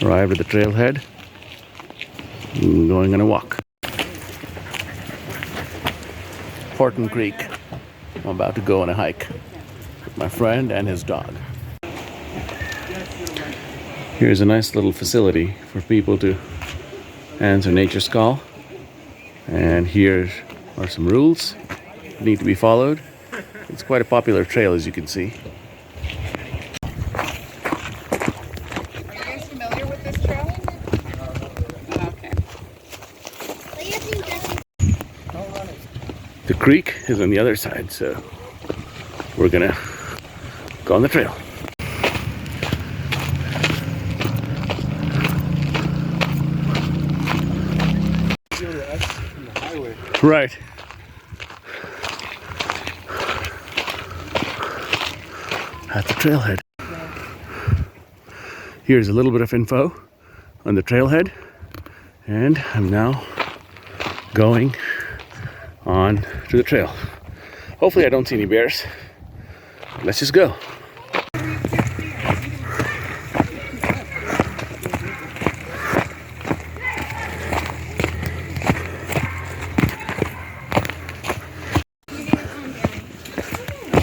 Arrived at the trailhead. I'm going on a walk. Horton Creek. I'm about to go on a hike with my friend and his dog. Here's a nice little facility for people to answer nature's call. And here are some rules that need to be followed. It's quite a popular trail, as you can see. Are you guys familiar with this trail? Okay. The creek is on the other side, so we're gonna go on the trail. Right. At the trailhead. Here's a little bit of info on the trailhead, and I'm now going on to the trail. Hopefully I don't see any bears. Let's just go.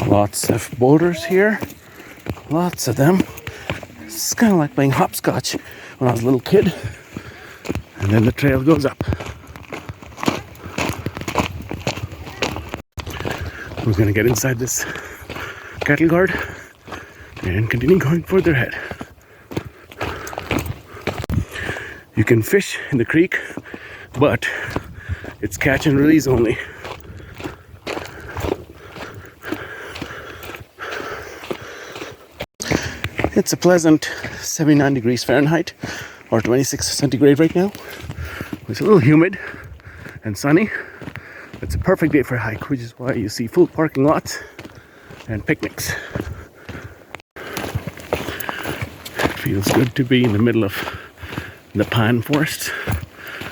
Lots of boulders here. Lots of them. It's kind of like playing hopscotch when I was a little kid. And then the trail goes up. We're going to get inside this cattle guard and continue going further ahead. You can fish in the creek, but it's catch and release only. It's a pleasant 79 degrees Fahrenheit or 26 centigrade right now. It's a little humid and sunny. It's a perfect day for a hike, which is why you see full parking lots and picnics. It feels good to be in the middle of the pine forest.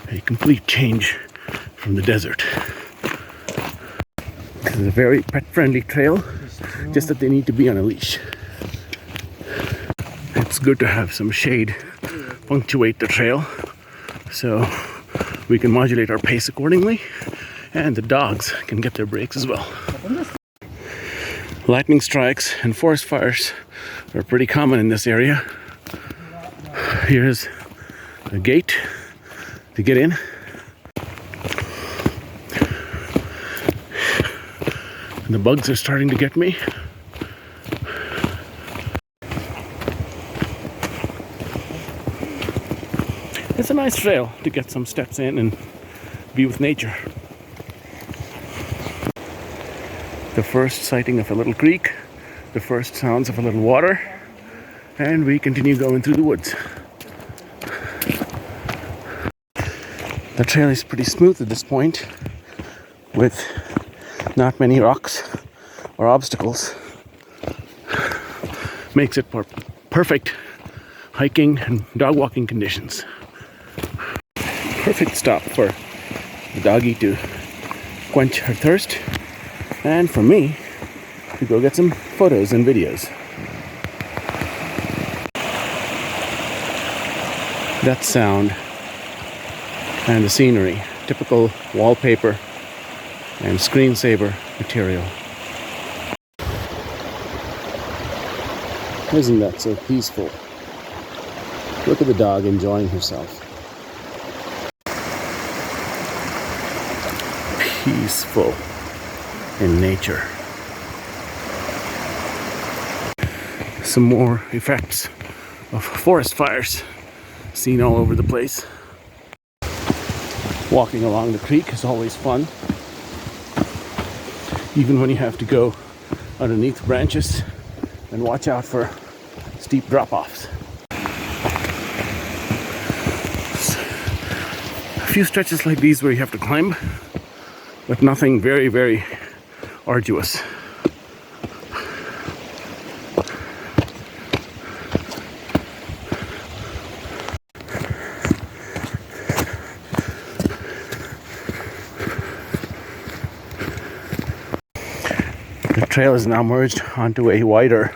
A complete change from the desert. This is a very pet-friendly trail, just that they need to be on a leash. It's good to have some shade punctuate the trail so we can modulate our pace accordingly, and the dogs can get their breaks as well. Lightning strikes and forest fires are pretty common in this area. Here's a gate to get in. And the bugs are starting to get me. It's a nice trail to get some steps in and be with nature. The first sighting of a little creek, the first sounds of a little water, and we continue going through the woods. The trail is pretty smooth at this point, with not many rocks or obstacles. Makes it for perfect hiking and dog walking conditions. Perfect stop for the doggie to quench her thirst, and for me to go get some photos and videos. That sound and the scenery, typical wallpaper and screensaver material. Isn't that so peaceful? Look at the dog enjoying herself. Peaceful in nature. Some more effects of forest fires seen all over the place. Walking along the creek is always fun, even when you have to go underneath branches and watch out for steep drop-offs. A few stretches like these where you have to climb, but nothing very, very arduous. The trail is now merged onto a wider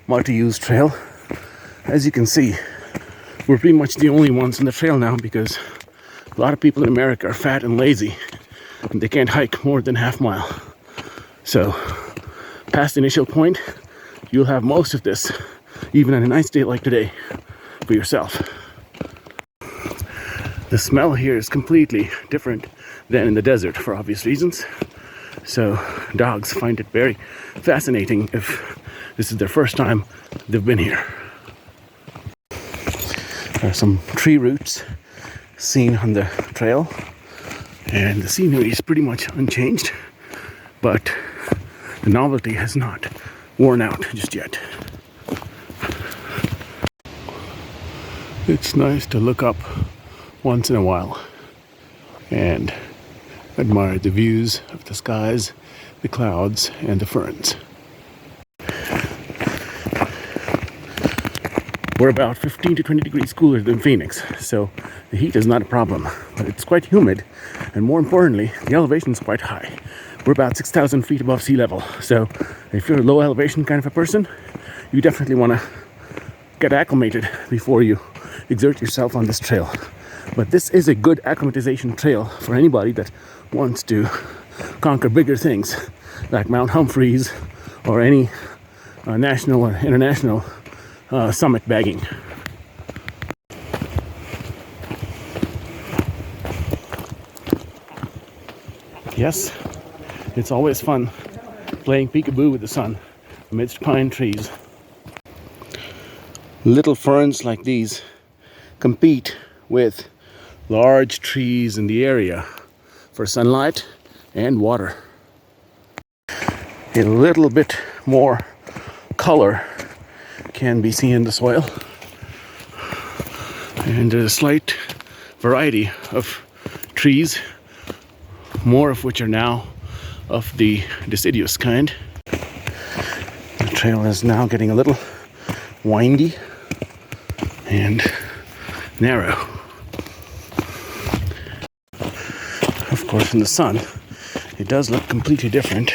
multi-use trail. As you can see, we're pretty much the only ones on the trail now because a lot of people in America are fat and lazy and they can't hike more than half mile. So past the initial point, you'll have most of this, even on a nice day like today, for yourself. The smell here is completely different than in the desert for obvious reasons. So dogs find it very fascinating if this is their first time they've been here. There are some tree roots seen on the trail, and the scenery is pretty much unchanged, but the novelty has not worn out just yet. It's nice to look up once in a while and admire the views of the skies, the clouds, and the ferns. We're about 15 to 20 degrees cooler than Phoenix, so the heat is not a problem, but it's quite humid, and more importantly, the elevation is quite high. We're about 6,000 feet above sea level, so if you're a low elevation kind of a person, you definitely want to get acclimated before you exert yourself on this trail. But this is a good acclimatization trail for anybody that wants to conquer bigger things like Mount Humphreys or any national or international summit bagging. Yes, it's always fun playing peekaboo with the sun amidst pine trees. Little ferns like these compete with large trees in the area for sunlight and water. A little bit more color can be seen in the soil, and there's a slight variety of trees, more of which are now of the deciduous kind. The trail is now getting a little windy and narrow. Of course, in the sun, it does look completely different.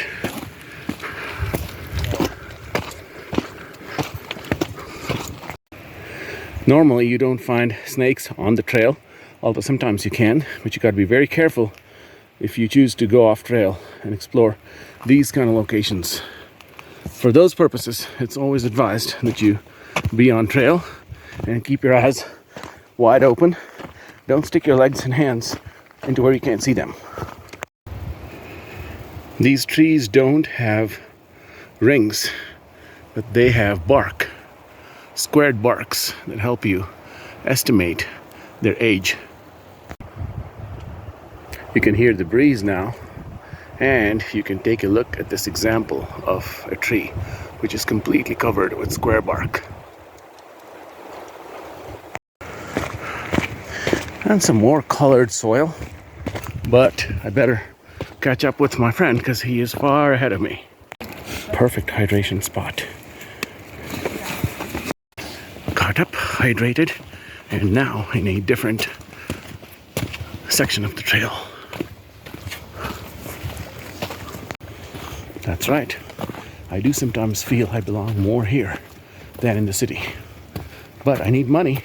Normally, you don't find snakes on the trail, although sometimes you can, but you got to be very careful if you choose to go off trail and explore these kind of locations. For those purposes, it's always advised that you be on trail and keep your eyes wide open. Don't stick your legs and hands into where you can't see them. These trees don't have rings, but they have bark, squared barks that help you estimate their age. You can hear the breeze now, and you can take a look at this example of a tree which is completely covered with square bark. And some more colored soil, but I better catch up with my friend because he is far ahead of me. Perfect hydration spot. Got up, hydrated, and now in a different section of the trail. That's right. I do sometimes feel I belong more here than in the city. But I need money,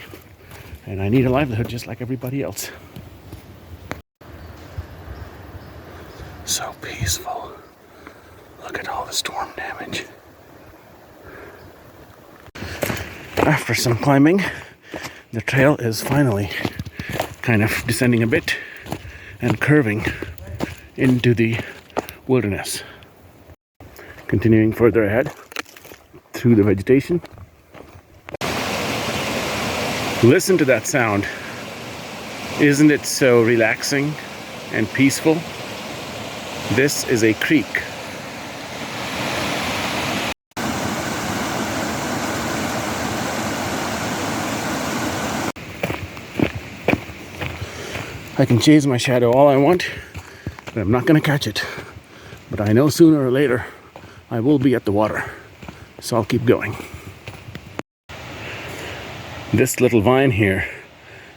and I need a livelihood just like everybody else. So peaceful. Look at all the storm damage. After some climbing, the trail is finally kind of descending a bit and curving into the wilderness. Continuing further ahead through the vegetation. Listen to that sound. Isn't it so relaxing and peaceful? This is a creek. I can chase my shadow all I want, but I'm not going to catch it. But I know sooner or later I will be at the water, so I'll keep going. This little vine here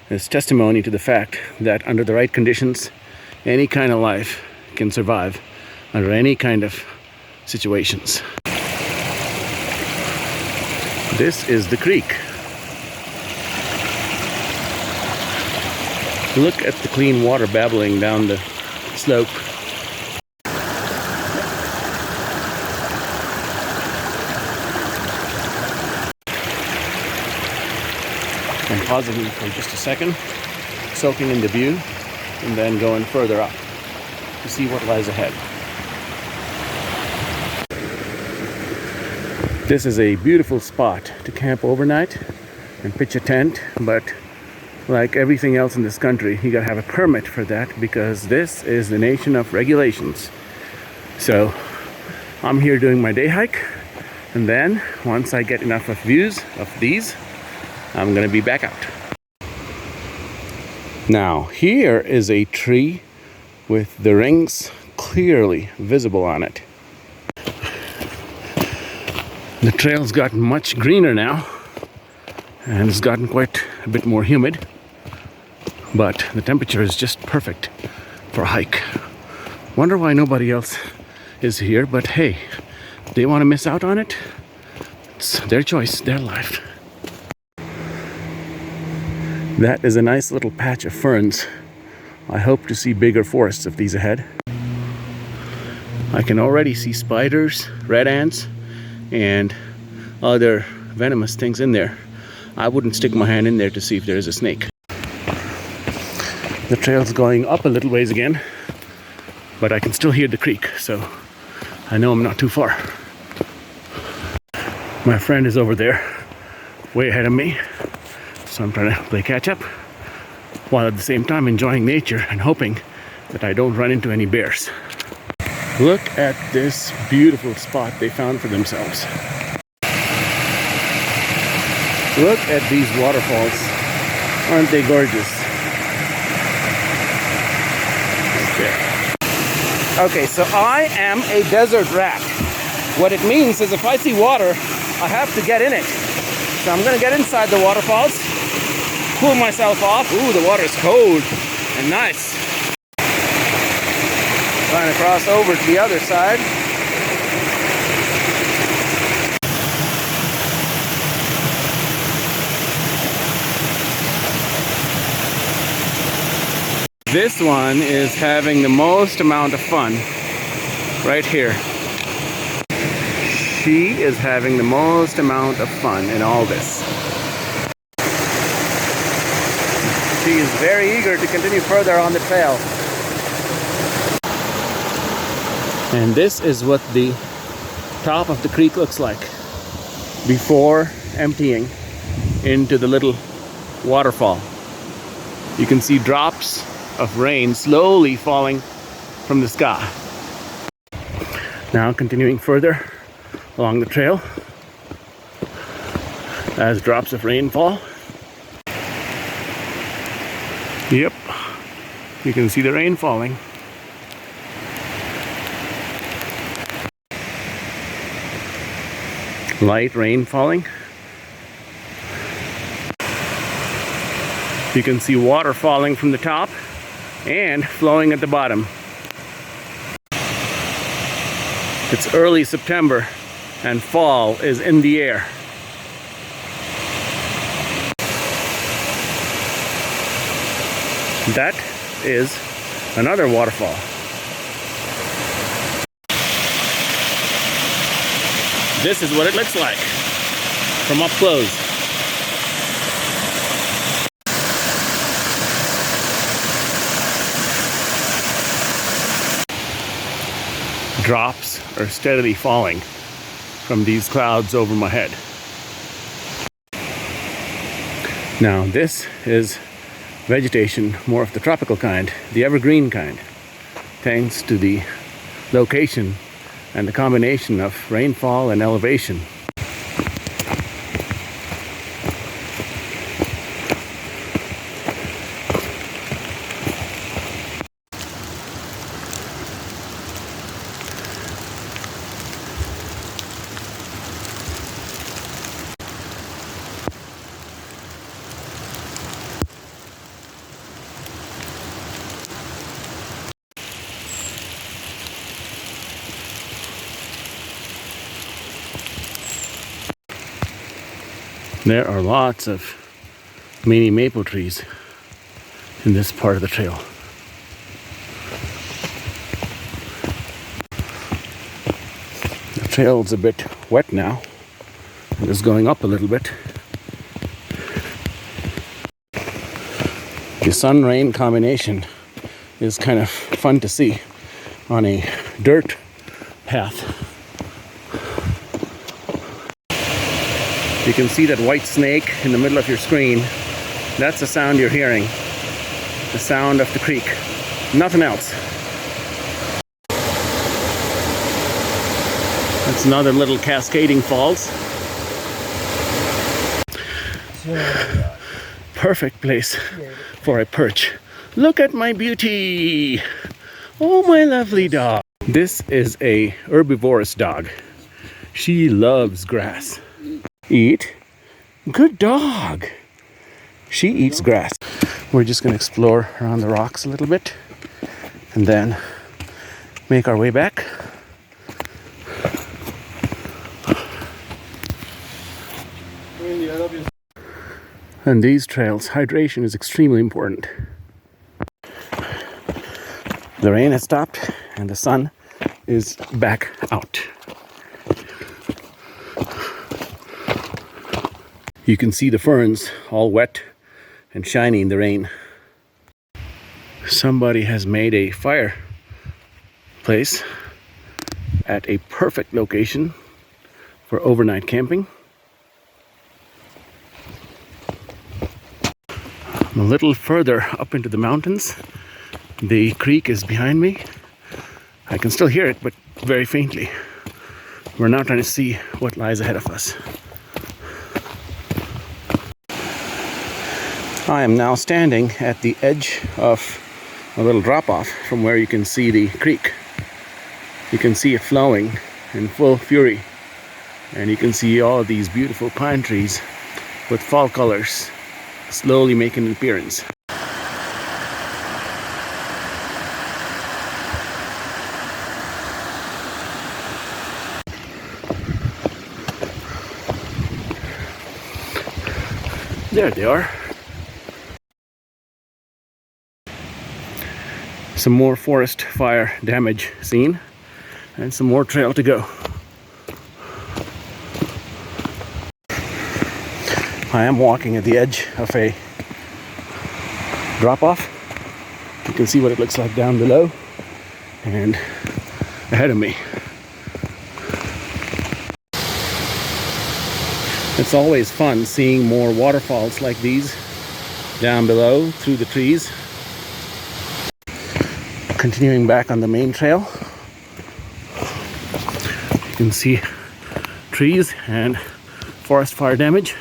is testimony to the fact that under the right conditions, any kind of life can survive under any kind of situations. This is the creek. Look at the clean water babbling down the slope. I'm pausing for just a second, soaking in the view, and then going further up to see what lies ahead. This is a beautiful spot to camp overnight and pitch a tent, but like everything else in this country, you gotta have a permit for that because this is the nation of regulations. So I'm here doing my day hike, and then once I get enough of views of these, I'm gonna be back out. Now here is a tree with the rings clearly visible on it. The trail's gotten much greener now, and it's gotten quite a bit more humid, but the temperature is just perfect for a hike. Wonder why nobody else is here, but hey, if they want to miss out on it, it's their choice, their life. That is a nice little patch of ferns. I hope to see bigger forests of these ahead. I can already see spiders, red ants, and other venomous things in there. I wouldn't stick my hand in there to see if there is a snake. The trail's going up a little ways again, but I can still hear the creek, so I know I'm not too far. My friend is over there, way ahead of me, so I'm trying to play catch up, while at the same time enjoying nature and hoping that I don't run into any bears. Look at this beautiful spot they found for themselves. Look at these waterfalls. Aren't they gorgeous? Okay, so I am a desert rat. What it means is if I see water, I have to get in it. So I'm gonna get inside the waterfalls, cool myself off. Ooh, the water's cold and nice. Trying to cross over to the other side. This one is having the most amount of fun right here. She is having the most amount of fun in all this. She is very eager to continue further on the trail. And this is what the top of the creek looks like before emptying into the little waterfall. You can see drops of rain slowly falling from the sky. Now continuing further along the trail as drops of rain fall. Yep, you can see the rain falling. Light rain falling. You can see water falling from the top and flowing at the bottom. It's early September and fall is in the air. That is another waterfall. This is what it looks like from up close. Drops are steadily falling from these clouds over my head. Now this is vegetation, more of the tropical kind, the evergreen kind, thanks to the location and the combination of rainfall and elevation. There are lots of mini maple trees in this part of the trail. The trail's a bit wet now. It is going up a little bit. The sun-rain combination is kind of fun to see on a dirt path. You can see that white snake in the middle of your screen. That's the sound you're hearing. The sound of the creek. Nothing else. That's another little cascading falls. Perfect place for a perch. Look at my beauty. Oh, my lovely dog. This is a herbivorous dog. She loves grass. Eat. Good dog. She eats grass. We're just going to explore around the rocks a little bit and then make our way back. And these trails, hydration is extremely important. The rain has stopped and the sun is back out. You can see the ferns all wet and shiny in the rain. Somebody has made a fireplace at a perfect location for overnight camping. I'm a little further up into the mountains. The creek is behind me. I can still hear it, but very faintly. We're now trying to see what lies ahead of us. I am now standing at the edge of a little drop-off from where you can see the creek. You can see it flowing in full fury. And you can see all of these beautiful pine trees with fall colors slowly making an appearance. There they are. Some more forest fire damage seen, and some more trail to go. I am walking at the edge of a drop-off. You can see what it looks like down below and ahead of me. It's always fun seeing more waterfalls like these down below through the trees. Continuing back on the main trail, you can see trees and forest fire damage.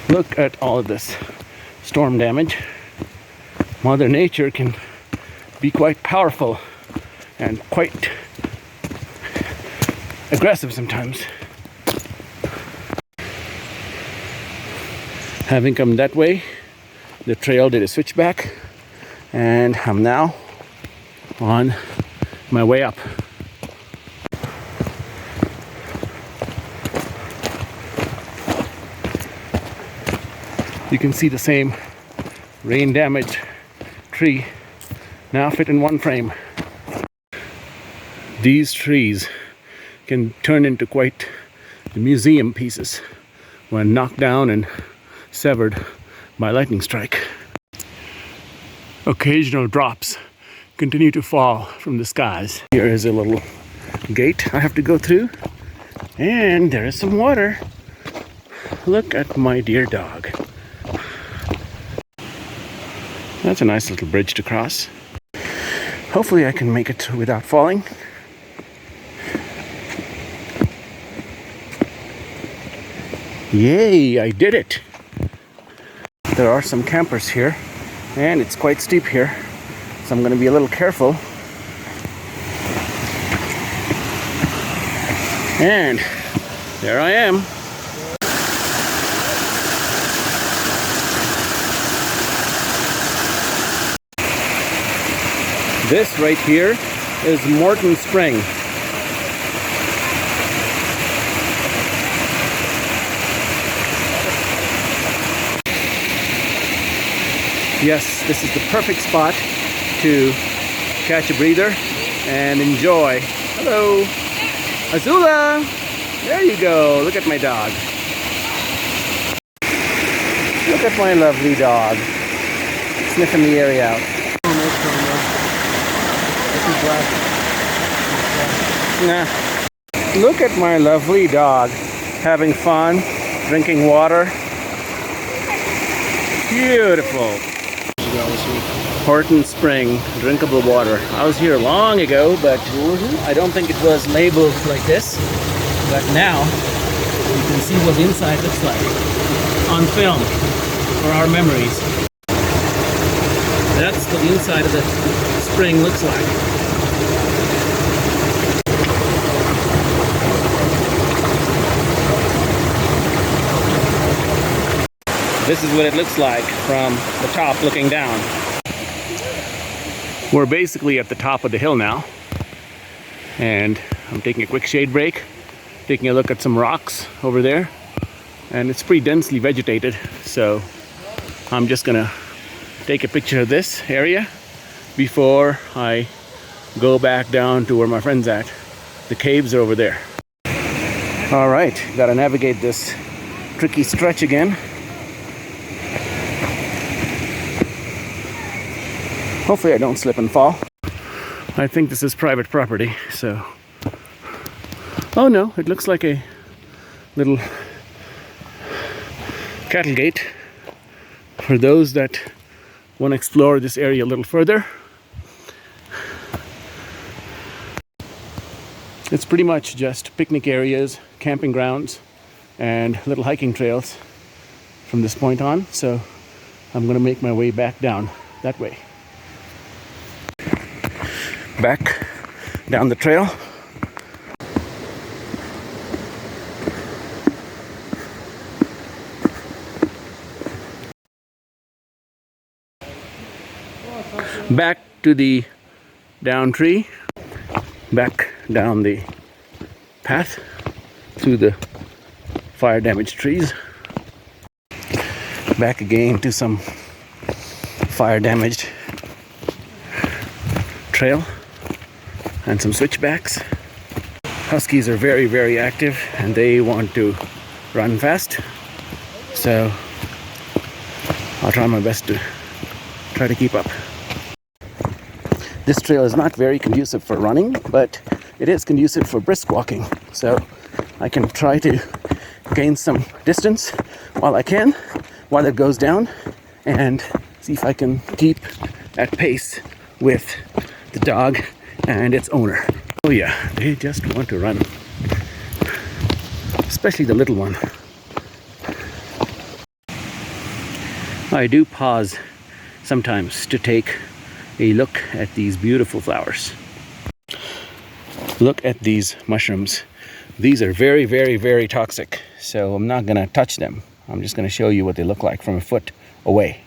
Look at all of this storm damage. Mother Nature can be quite powerful and quite aggressive sometimes. Having come that way, the trail did a switchback, and I'm now on my way up. You can see the same rain damaged tree now fit in one frame. These trees can turn into quite the museum pieces when knocked down and severed by lightning strike. Occasional drops continue to fall from the skies. Here is a little gate I have to go through, and there is some water. Look at my dear dog. That's a nice little bridge to cross. Hopefully I can make it without falling. Yay, I did it! There are some campers here, and it's quite steep here, so I'm going to be a little careful. And there I am. This right here is Morton Spring. Yes, this is the perfect spot to catch a breather and enjoy. Hello, Azula. There you go. Look at my dog. Look at my lovely dog. Sniffing the area out. Nah. Look at my lovely dog. Having fun, drinking water. Beautiful. Horton Spring, drinkable water. I was here long ago, but I don't think it was labeled like this. But now, you can see what the inside looks like on film for our memories. That's what the inside of the spring looks like. This is what it looks like from the top looking down. We're basically at the top of the hill now, and I'm taking a quick shade break, taking a look at some rocks over there, and it's pretty densely vegetated, so I'm just gonna take a picture of this area before I go back down to where my friend's at. The caves are over there. All right, gotta navigate this tricky stretch again. Hopefully I don't slip and fall. I think this is private property, so... Oh no, it looks like a little cattle gate for those that want to explore this area a little further. It's pretty much just picnic areas, camping grounds, and little hiking trails from this point on, so I'm gonna make my way back down that way. Back down the trail. Back to the down tree. Back down the path through the fire damaged trees. Back again to some fire damaged trail and some switchbacks. Huskies are very, very active and they want to run fast, so I'll try my best to try to keep up. This trail is not very conducive for running, but it is conducive for brisk walking, so I can try to gain some distance while I can, while it goes down, and see if I can keep at pace with the dog and its owner. Oh yeah, they just want to run, especially the little one. I do pause sometimes to take a look at these beautiful flowers. Look at these mushrooms. These are very, very, very toxic, so I'm not gonna touch them. I'm just gonna show you what they look like from a foot away.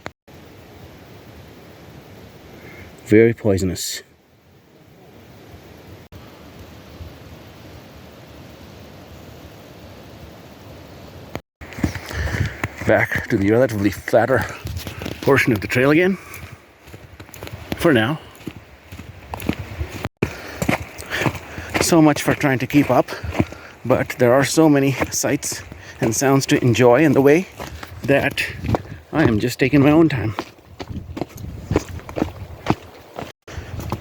Very poisonous. Back to the relatively flatter portion of the trail again, for now. So much for trying to keep up, but there are so many sights and sounds to enjoy in the way that I am just taking my own time.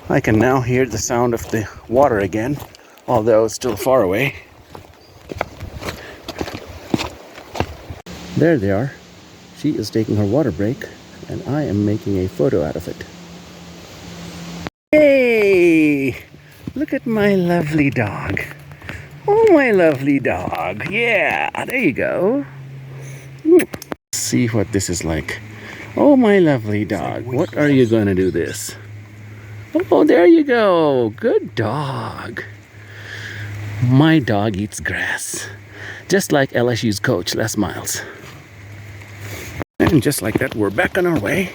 I can now hear the sound of the water again, although it's still far away. There they are. She is taking her water break, and I am making a photo out of it. Hey! Look at my lovely dog. Oh, my lovely dog. Yeah, there you go. Let's see what this is like. Oh, my lovely dog. What are you going to do this? Oh, there you go. Good dog. My dog eats grass. Just like LSU's coach, Les Miles. And just like that, we're back on our way.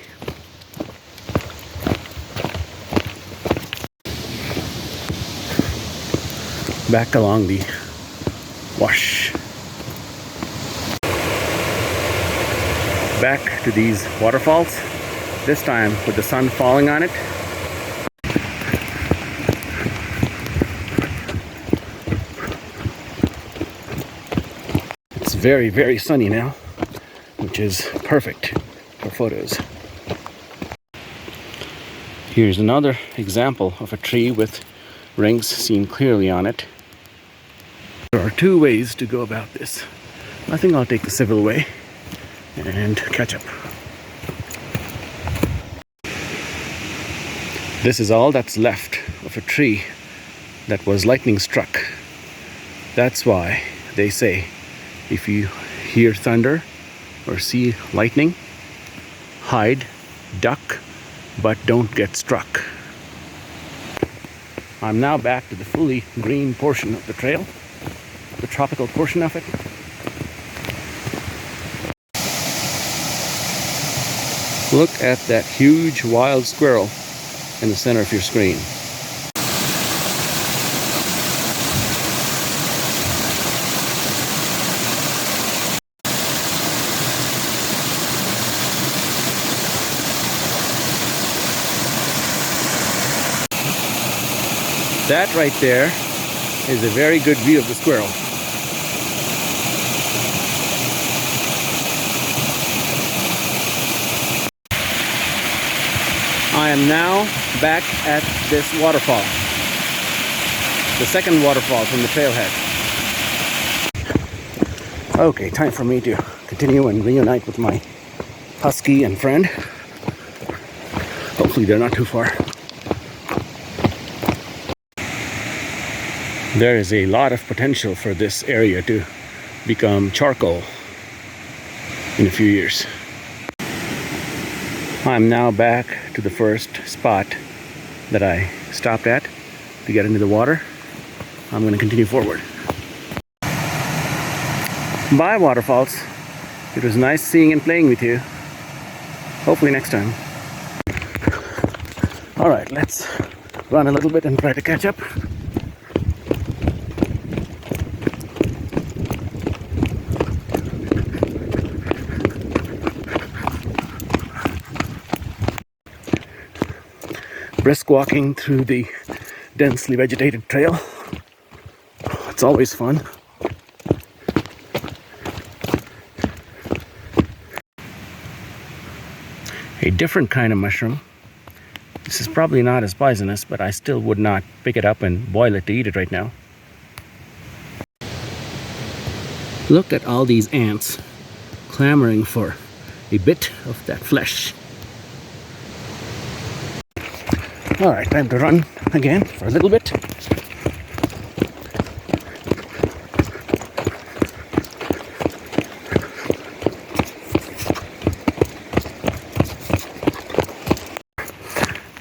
Back along the wash. Back to these waterfalls. This time with the sun falling on it. It's very, very sunny now, which is perfect for photos. Here's another example of a tree with rings seen clearly on it. There are two ways to go about this. I think I'll take the civil way and catch up. This is all that's left of a tree that was lightning struck. That's why they say if you hear thunder or see lightning, hide, duck, but don't get struck. I'm now back to the fully green portion of the trail, the tropical portion of it. Look at that huge wild squirrel in the center of your screen. That right there is a very good view of the squirrel. I am now back at this waterfall, the second waterfall from the trailhead. Okay, time for me to continue and reunite with my husky and friend. Hopefully they're not too far. There is a lot of potential for this area to become charcoal in a few years. I'm now back to the first spot that I stopped at to get into the water. I'm going to continue forward. Bye, Waterfalls. It was nice seeing and playing with you. Hopefully next time. Alright, let's run a little bit and try to catch up. Brisk walking through the densely vegetated trail. It's always fun. A different kind of mushroom. This is probably not as poisonous, but I still would not pick it up and boil it to eat it right now. Look at all these ants clamoring for a bit of that flesh. Alright, time to run again for a little bit.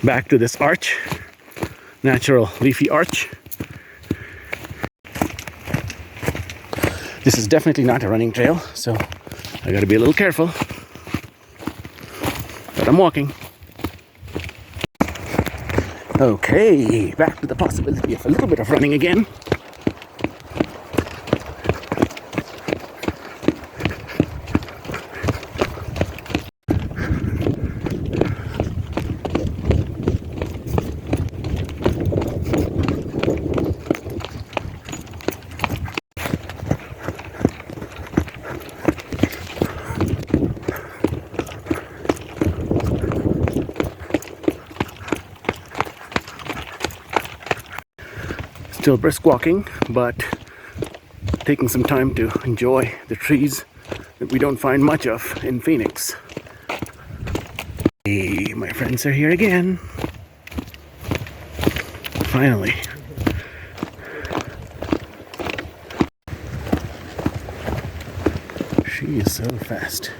Back to this arch, natural leafy arch. This is definitely not a running trail, so I gotta be a little careful. But I'm walking. Okay, back to the possibility of a little bit of running again. Still brisk walking, but taking some time to enjoy the trees that we don't find much of in Phoenix. Hey, my friends are here again. Finally. She is so fast.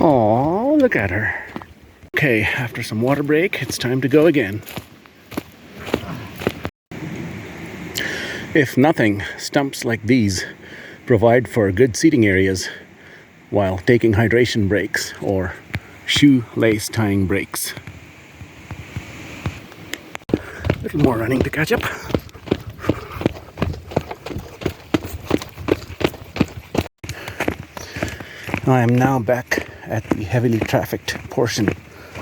Oh, look at her. Okay, after some water break, it's time to go again. If nothing, stumps like these provide for good seating areas while taking hydration breaks or shoelace tying breaks. A little more running to catch up. I am now back at the heavily trafficked portion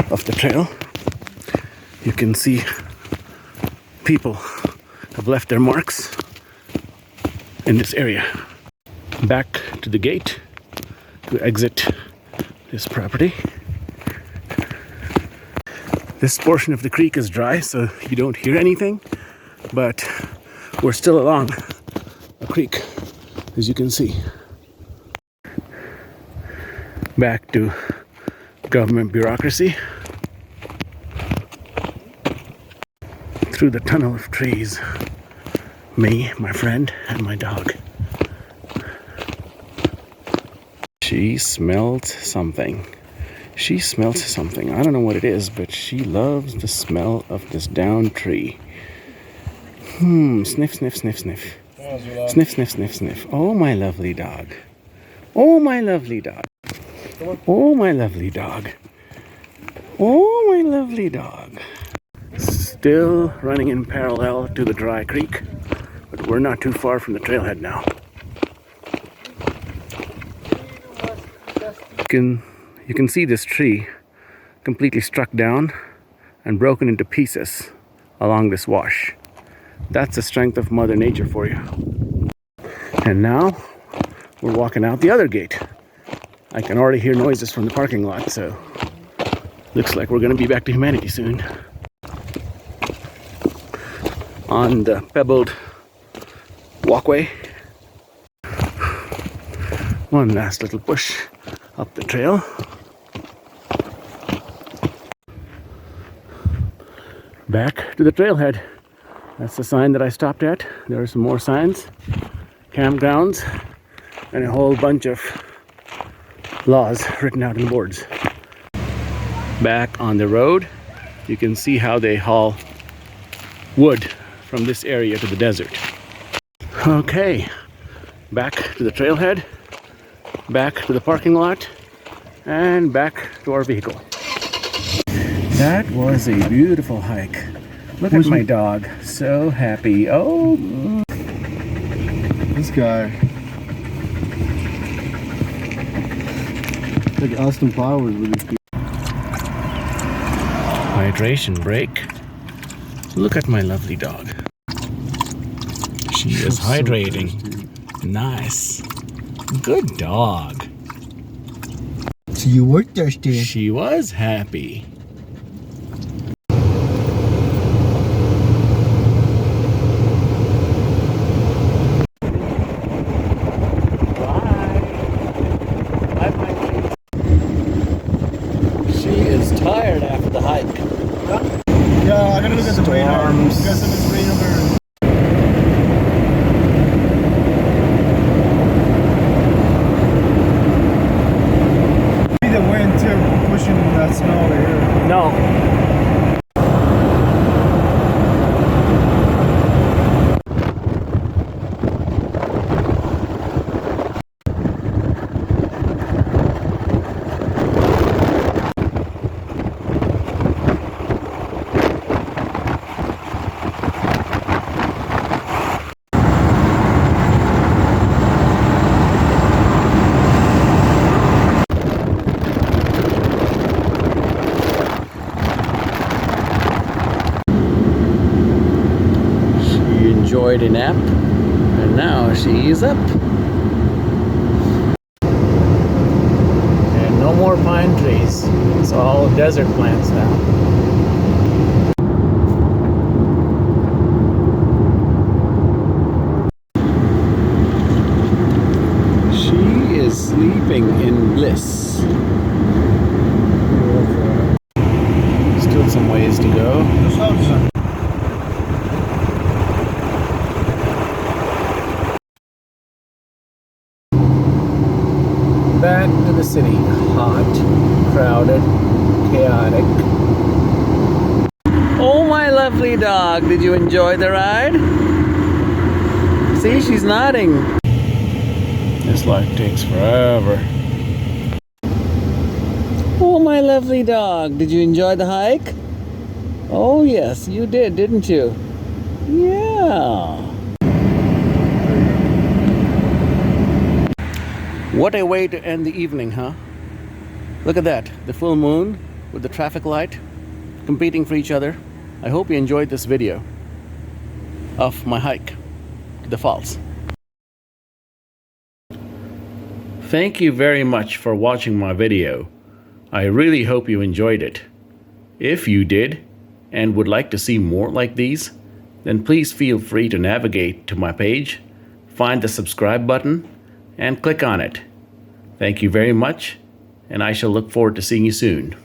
of the trail. You can see people have left their marks in this area. Back to the gate to exit this property. This portion of the creek is dry, so you don't hear anything, but we're still along a creek, as you can see. Back to government bureaucracy. Through the tunnel of trees. Me, my friend, and my dog. She smelled something. She smelled something. I don't know what it is, but she loves the smell of this downed tree. Sniff, sniff, sniff, sniff. Sniff, sniff, sniff, sniff. Oh, my lovely dog. Oh, my lovely dog. Oh, my lovely dog. Oh, my lovely dog. Still running in parallel to the dry creek, but we're not too far from the trailhead now. You can see this tree completely struck down and broken into pieces along this wash. That's the strength of Mother Nature for you. And now we're walking out the other gate. I can already hear noises from the parking lot, so looks like we're going to be back to humanity soon. On the pebbled walkway. One last little push up the trail. Back to the trailhead. That's the sign that I stopped at. There are some more signs, campgrounds, and a whole bunch of laws written out in boards. Back on the road, you can see how they haul wood from this area to the desert. Okay, back to the trailhead, back to the parking lot, and back to our vehicle. That was a beautiful hike. Look at my dog, so happy. Oh, this guy. Like Austin Powers with his feet. Hydration break. Look at my lovely dog. She is hydrating. So nice. Good dog. So you were thirsty. She was happy. Tired after the hike. Yeah, I gotta look at the radar. Because of his radar. Maybe the wind too, pushing that snow over here. No. Enjoyed a nap, and now she's up. And no more pine trees. It's all desert plants now. She is sleeping in bliss. Still some ways to go. Back to the city. Hot, crowded, chaotic. Oh, my lovely dog. Did you enjoy the ride? See, she's nodding. This life takes forever. Oh, my lovely dog. Did you enjoy the hike? Oh, yes, you did, didn't you? Yeah. What a way to end the evening, huh? Look at that, the full moon with the traffic light competing for each other. I hope you enjoyed this video of my hike to the falls. Thank you very much for watching my video. I really hope you enjoyed it. If you did, and would like to see more like these, then please feel free to navigate to my page, find the subscribe button, and click on it. Thank you very much, and I shall look forward to seeing you soon.